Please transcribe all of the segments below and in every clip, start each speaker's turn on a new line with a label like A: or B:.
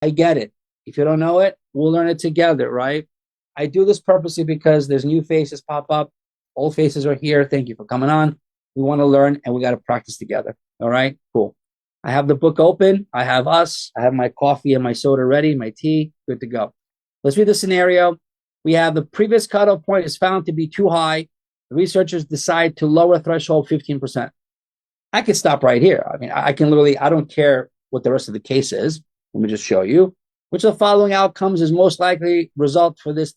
A: I get it. If you don't know it, we'll learn it together, right? I do this purposely because there's new faces pop up. Old faces are here. Thank you for coming on. We want to learn and we got to practice together. All right, cool. I have the book open. I have us. I have my coffee and my soda ready, my tea. Good to go. Let's read the scenario. We have the previous cutoff point is found to be too high. The researchers decide to lower threshold 15%. I could stop right here. I mean, I can literally, I don't care what the rest of the case is. Let me just show you. Which of the following outcomes is most likely result for this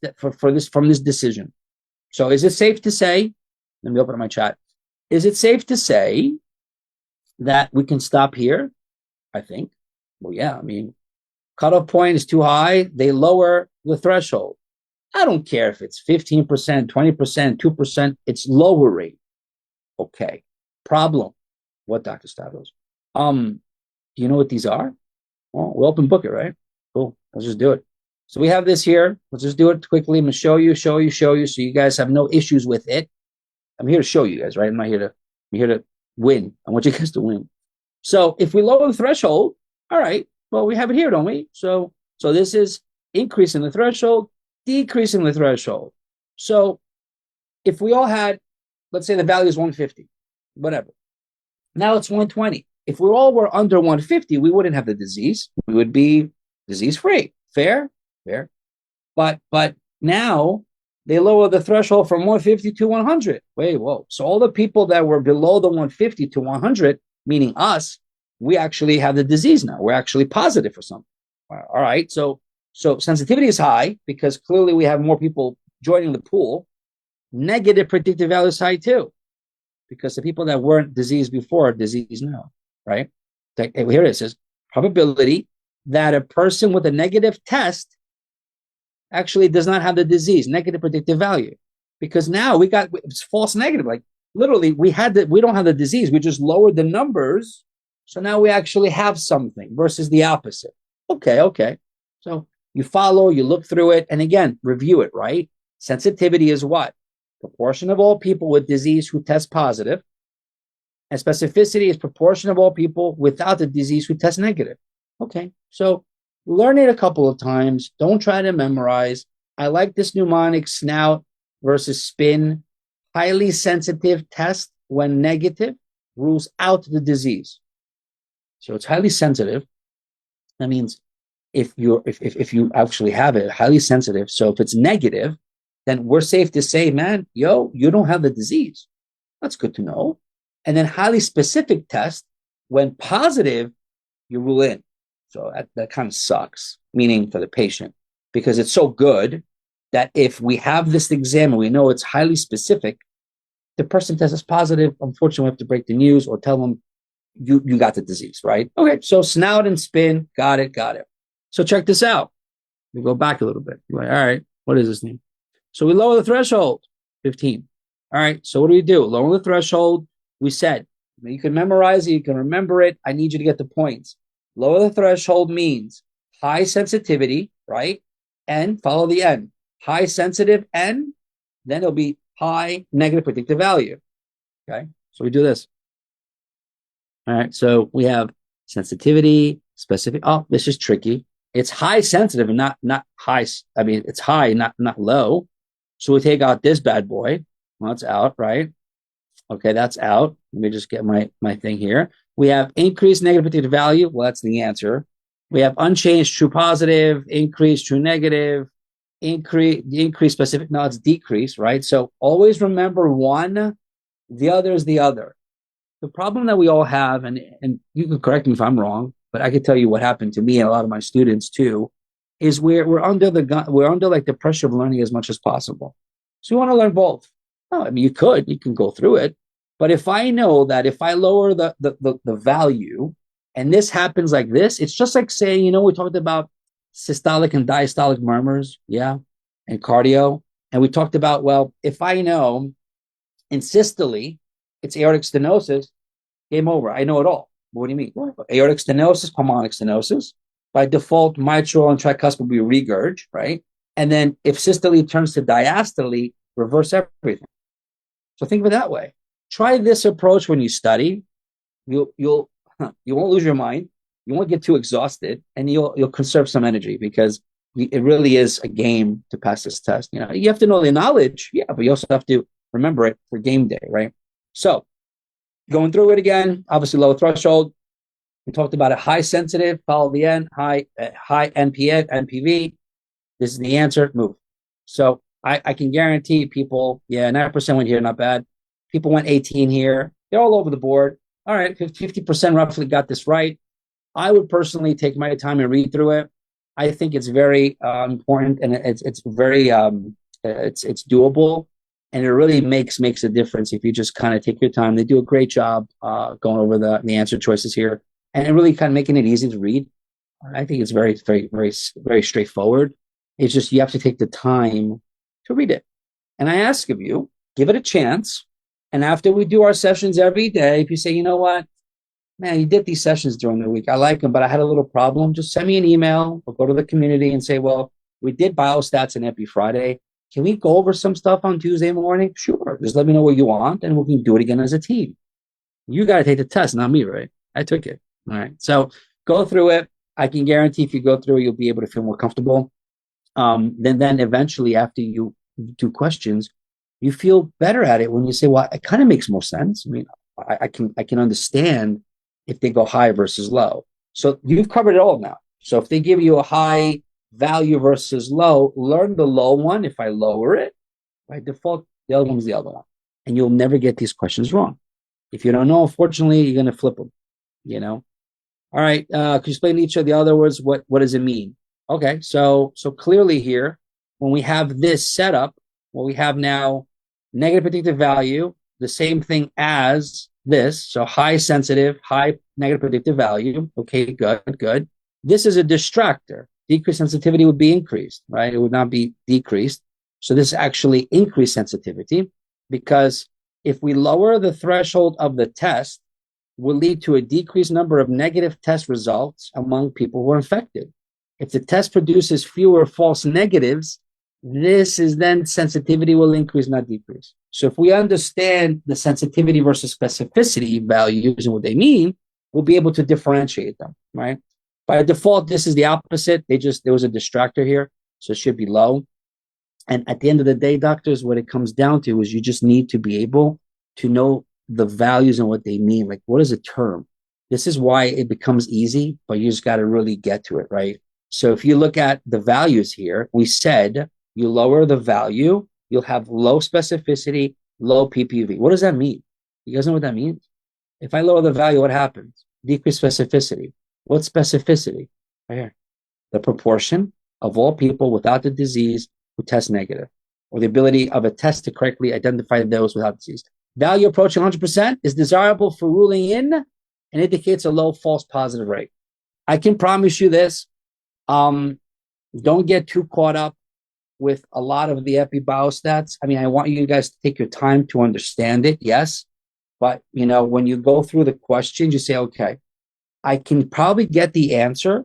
A: from this decision? So is it safe to say, let me open up my chat. Is it safe to say that we can stop here? I think. Well, yeah, I mean, cutoff point is too high. They lower the threshold. I don't care if it's 15%, 20%, 2%. It's lowering. Okay. Problem. What, Dr. Stavros? Do you know what these are? Well, we'll open book it, right? Cool. Let's just do it. So we have this here. Let's just do it quickly. I'm going to show you, so you guys have no issues with it. I'm here to show you guys, right? I'm here to win. I want you guys to win. So if we lower the threshold, all right, well, we have it here, don't we? So this is increasing the threshold, decreasing the threshold. So if we all had, let's say the value is 150, whatever. Now it's 120. If we all were under 150, we wouldn't have the disease. We would be disease-free. Fair? Fair. But now they lower the threshold from 150 to 100. Wait, whoa. So all the people that were below the 150 to 100, meaning us, we actually have the disease now. We're actually positive for something. All right. So sensitivity is high because clearly we have more people joining the pool. Negative predictive value is high too, because the people that weren't diseased before are diseased now, right? Here it says probability that a person with a negative test actually does not have the disease, negative predictive value, because now it's false negative. Like literally we don't have the disease. We just lowered the numbers. So now we actually have something versus the opposite. Okay. So you follow, you look through it, and again, review it, right? Sensitivity is what? Proportion of all people with disease who test positive. And specificity is proportion of all people without the disease who test negative. Okay, so learn it a couple of times. Don't try to memorize. I like this mnemonic: snout versus spin. Highly sensitive test when negative rules out the disease. So it's highly sensitive. That means if you actually have it, highly sensitive. So if it's negative, then we're safe to say, man, you don't have the disease. That's good to know. And then highly specific test, when positive, you rule in. So that kind of sucks, meaning for the patient, because it's so good that if we have this exam and we know it's highly specific, the person tests positive, unfortunately, we have to break the news or tell them you got the disease, right? Okay, so snout and spin, got it. So check this out. We go back a little bit. You're like, all right, what is this name? So we lower the threshold, 15. All right, so what do? Lower the threshold. We said, you can memorize it, you can remember it. I need you to get the points. Lower the threshold means high sensitivity, right? And follow the N. High sensitive N, then it'll be high negative predictive value. Okay, so we do this. All right, so we have sensitivity, specific. Oh, this is tricky. It's high sensitive and not high. I mean, it's high, not low. So we take out this bad boy. Well, it's out, right? Okay, that's out. Let me just get my thing here. We have increased negative predictive value. Well, that's the answer. We have unchanged true positive, increased true negative, increase specific. No, it's decrease, right? So always remember one, the other is the other. The problem that we all have, and you can correct me if I'm wrong, but I could tell you what happened to me and a lot of my students too, is we're under like the pressure of learning as much as possible. So you want to learn both. Oh, I mean, you can go through it, but if I know that if I lower the value and this happens like this, it's just like saying, we talked about systolic and diastolic murmurs, yeah, and cardio, and we talked about, well, if I know in systole it's aortic stenosis, game over. I know it all. What do you mean? Aortic stenosis, pulmonic stenosis. By default, mitral and tricuspid will be regurg, right? And then if systole turns to diastole, reverse everything. So think of it that way. Try this approach when you study. You won't lose your mind. You won't get too exhausted, and you'll conserve some energy because it really is a game to pass this test. You have to know the knowledge, yeah, but you also have to remember it for game day, right? So going through it again, obviously low threshold. We talked about a high sensitive, follow the N, high NPV. This is the answer, move. So I can guarantee people, 9% went here, not bad. People went 18 here. They're all over the board. All right, 50% roughly got this right. I would personally take my time and read through it. I think it's very important, and it's very it's doable, and it really makes a difference if you just kind of take your time. They do a great job going over the answer choices here, and it really kind of making it easy to read. I think it's very, very, very, very straightforward. It's just you have to take the time to read it. And I ask of you, give it a chance. And after we do our sessions every day, if you say, you know what, man, you did these sessions during the week, I like them, but I had a little problem, just send me an email or go to the community and say, well, we did biostats and Epi Friday. Can we go over some stuff on Tuesday morning? Sure. Just let me know what you want, and we can do it again as a team. You got to take the test, not me, right? I took it. All right. So go through it. I can guarantee if you go through it, you'll be able to feel more comfortable. Then eventually, after you do questions, you feel better at it when you say, well, it kind of makes more sense. I mean, I can understand if they go high versus low. So you've covered it all now. So if they give you a high value versus low, learn the low one. If I lower it, by default, the other one's the other one. And you'll never get these questions wrong. If you don't know, unfortunately, you're going to flip them, All right. Could you explain each of the other words? What does it mean? Okay. So clearly here, when we have this setup, what we have now, negative predictive value, the same thing as this. So high sensitive, high negative predictive value. Okay, good. This is a distractor. Decreased sensitivity would be increased, right? It would not be decreased. So this actually increased sensitivity, because if we lower the threshold of the test, will lead to a decreased number of negative test results among people who are infected. If the test produces fewer false negatives, this is then sensitivity will increase, not decrease. So if we understand the sensitivity versus specificity values and what they mean, we'll be able to differentiate them, right? By default, this is the opposite. There was a distractor here, so it should be low. And at the end of the day, doctors, what it comes down to is you just need to be able to know the values and what they mean. Like, what is a term? This is why it becomes easy, but you just got to really get to it, right? So if you look at the values here, we said you lower the value, you'll have low specificity, low PPV. What does that mean? You guys know what that means? If I lower the value, what happens? Decreased specificity. What's specificity? Right here. The proportion of all people without the disease who test negative, or the ability of a test to correctly identify those without disease. Value approaching 100% is desirable for ruling in and indicates a low false positive rate. I can promise you this. Don't get too caught up with a lot of the epibiostats. I mean, I want you guys to take your time to understand it, yes. But, when you go through the questions, you say, okay, I can probably get the answer,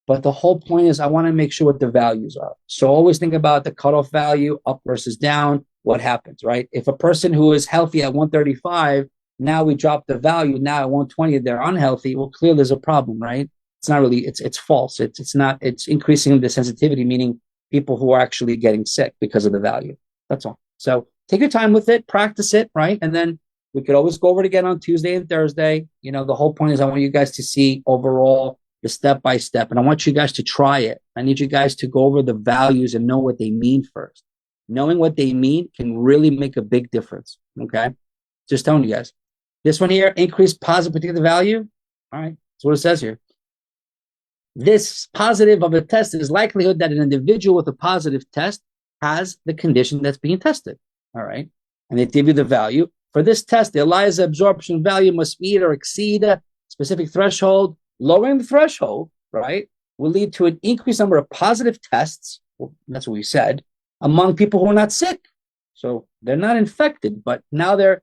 A: but the whole point is I want to make sure what the values are. So always think about the cutoff value, up versus down, what happens, right? If a person who is healthy at 135, now we drop the value, now at 120, they're unhealthy, well, clearly there's a problem, right? It's not really, it's false. It's increasing the sensitivity, meaning people who are actually getting sick because of the value. That's all. So take your time with it, practice it, right? And then we could always go over it again on Tuesday and Thursday. The whole point is I want you guys to see overall the step-by-step, and I want you guys to try it. I need you guys to go over the values and know what they mean first. Knowing what they mean can really make a big difference, okay? Just telling you guys. This one here, increased positive predictive value. All right, that's what it says here. This positive of a test is likelihood that an individual with a positive test has the condition that's being tested, all right? And they give you the value. For this test, the ELISA absorption value must meet or exceed a specific threshold. Lowering the threshold, right, will lead to an increased number of positive tests. Well, that's what we said, among people who are not sick. So they're not infected, but now they're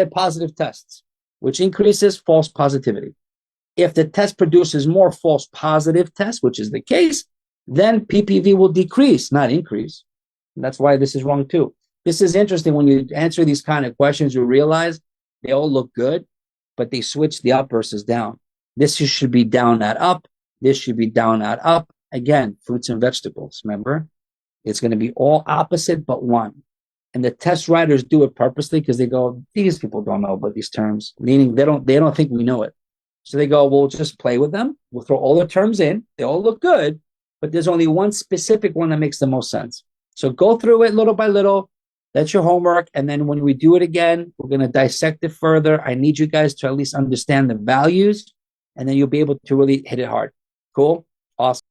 A: positive tests, which increases false positivity. If the test produces more false positive tests, which is the case, then PPV will decrease, not increase. And that's why this is wrong too. This is interesting. When you answer these kind of questions, you realize they all look good, but they switch the up versus down. This should be down, not up. This should be down, not up. Again, fruits and vegetables, remember? It's going to be all opposite but one. And the test writers do it purposely because they go, these people don't know about these terms, meaning they don't think we know it. So they go, we'll just play with them. We'll throw all the terms in. They all look good, but there's only one specific one that makes the most sense. So go through it little by little. That's your homework. And then when we do it again, we're going to dissect it further. I need you guys to at least understand the values, and then you'll be able to really hit it hard. Cool? Awesome.